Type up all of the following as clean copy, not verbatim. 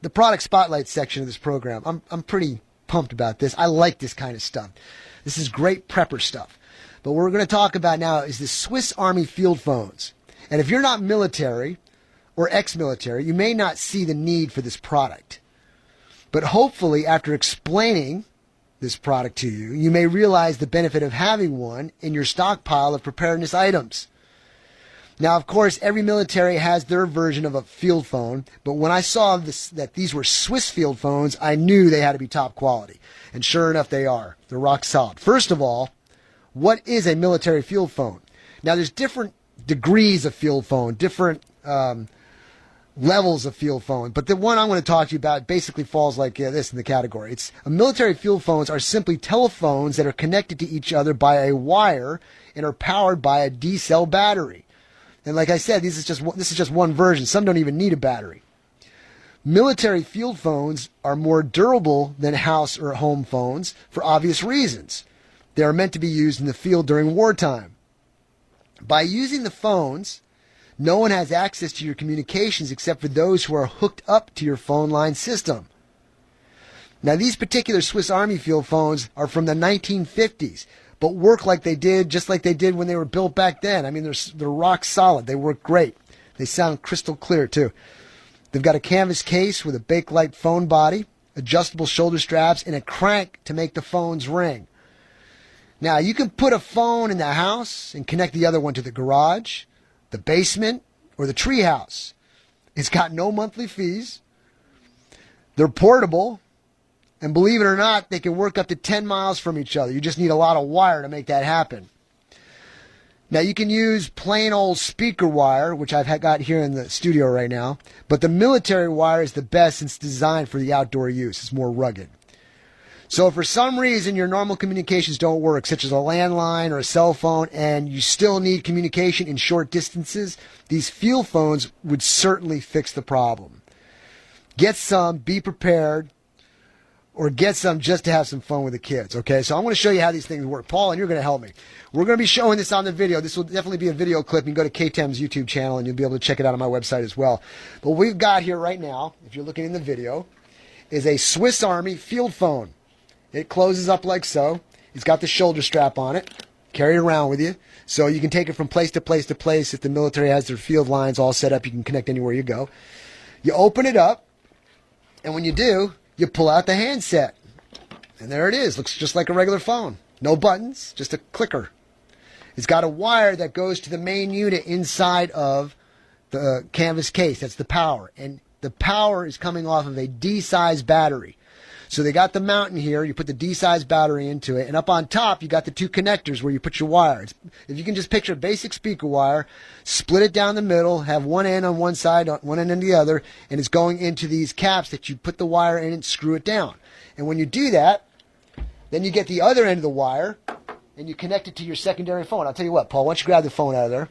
the product spotlight section of this program. I'm pretty pumped about this. I like this kind of stuff. This is great prepper stuff. But what we're going to talk about now is the Swiss Army field phones. And if you're not military or ex-military, you may not see the need for this product. But hopefully, after explaining this product to you, you may realize the benefit of having one in your stockpile of preparedness items. Now, of course, every military has their version of a field phone, but when I saw that these were Swiss field phones, I knew they had to be top quality. And sure enough, they are. They're rock solid. First of all, what is a military field phone? Now, there's different degrees of field phone, different levels of field phone, but the one I'm going to talk to you about basically falls like this in the category. Military field phones are simply telephones that are connected to each other by a wire and are powered by a D-cell battery. And like I said, this is just one version. Some don't even need a battery. Military field phones are more durable than house or home phones for obvious reasons. They are meant to be used in the field during wartime. By using the phones, no one has access to your communications except for those who are hooked up to your phone line system. Now, these particular Swiss Army field phones are from the 1950s, but work just like they did when they were built back then. I mean, they're rock solid. They work great. They sound crystal clear, too. They've got a canvas case with a Bakelite phone body, adjustable shoulder straps, and a crank to make the phones ring. Now, you can put a phone in the house and connect the other one to the garage, the basement, or the tree house. It's got no monthly fees. They're portable. And believe it or not, they can work up to 10 miles from each other. You just need a lot of wire to make that happen. Now, you can use plain old speaker wire, which I've got here in the studio right now. But the military wire is the best since it's designed for the outdoor use. It's more rugged. So if for some reason your normal communications don't work, such as a landline or a cell phone, and you still need communication in short distances, these field phones would certainly fix the problem. Get some, be prepared, or get some just to have some fun with the kids, okay? So I'm going to show you how these things work. Paul, and you're going to help me. We're going to be showing this on the video. This will definitely be a video clip. You can go to KTEM's YouTube channel, and you'll be able to check it out on my website as well. But what we've got here right now, if you're looking in the video, is a Swiss Army field phone. It closes up like so. It's got the shoulder strap on it. Carry it around with you. So you can take it from place to place to place. If the military has their field lines all set up, you can connect anywhere you go. You open it up, and when you do, you pull out the handset. And there it is. Looks just like a regular phone. No buttons, just a clicker. It's got a wire that goes to the main unit inside of the canvas case. That's the power. And the power is coming off of a D-size battery. So they got the mountain here. You put the D-size battery into it. And up on top, you got the two connectors where you put your wires. If you can just picture a basic speaker wire, split it down the middle, have one end on one side, one end on the other, and it's going into these caps that you put the wire in and screw it down. And when you do that, then you get the other end of the wire, and you connect it to your secondary phone. I'll tell you what, Paul, why don't you grab the phone out of there?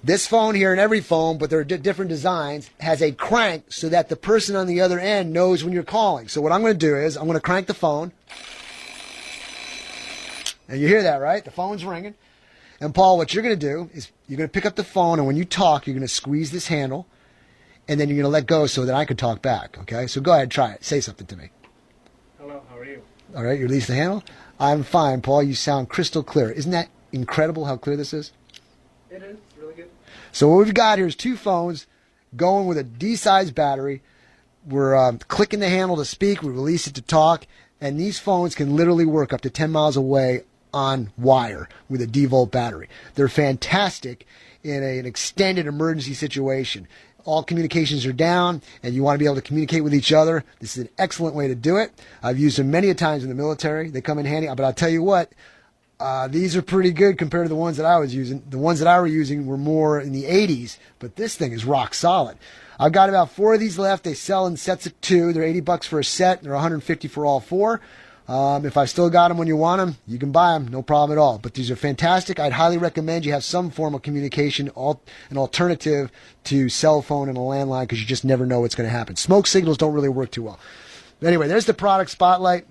This phone here and every phone, but there are different designs, has a crank so that the person on the other end knows when you're calling. So what I'm going to do is I'm going to crank the phone. And you hear that, right? The phone's ringing. And Paul, what you're going to do is you're going to pick up the phone, and when you talk, you're going to squeeze this handle, and then you're going to let go so that I can talk back, okay? So go ahead, try it. Say something to me. Hello, how are you? All right, you release the handle. I'm fine, Paul. You sound crystal clear. Isn't that incredible how clear this is? It is really good. So what we've got here is two phones going with a D-size battery. We're clicking the handle to speak. We release it to talk. And these phones can literally work up to 10 miles away on wire with a D-volt battery. They're fantastic in an extended emergency situation. All communications are down, and you want to be able to communicate with each other. This is an excellent way to do it. I've used them many a times in the military. They come in handy. But I'll tell you what, these are pretty good compared to the ones that I was using. The ones that I were using were more in the 80s, but this thing is rock solid. I've got about 4 of these left. They sell in sets of 2. They're $80 for a set. They're $150 for all 4. If I've still got them when you want them, you can buy them. No problem at all. But these are fantastic. I'd highly recommend you have some form of communication, an alternative to cell phone and a landline, because you just never know what's going to happen. Smoke signals don't really work too well. Anyway, there's the product spotlight.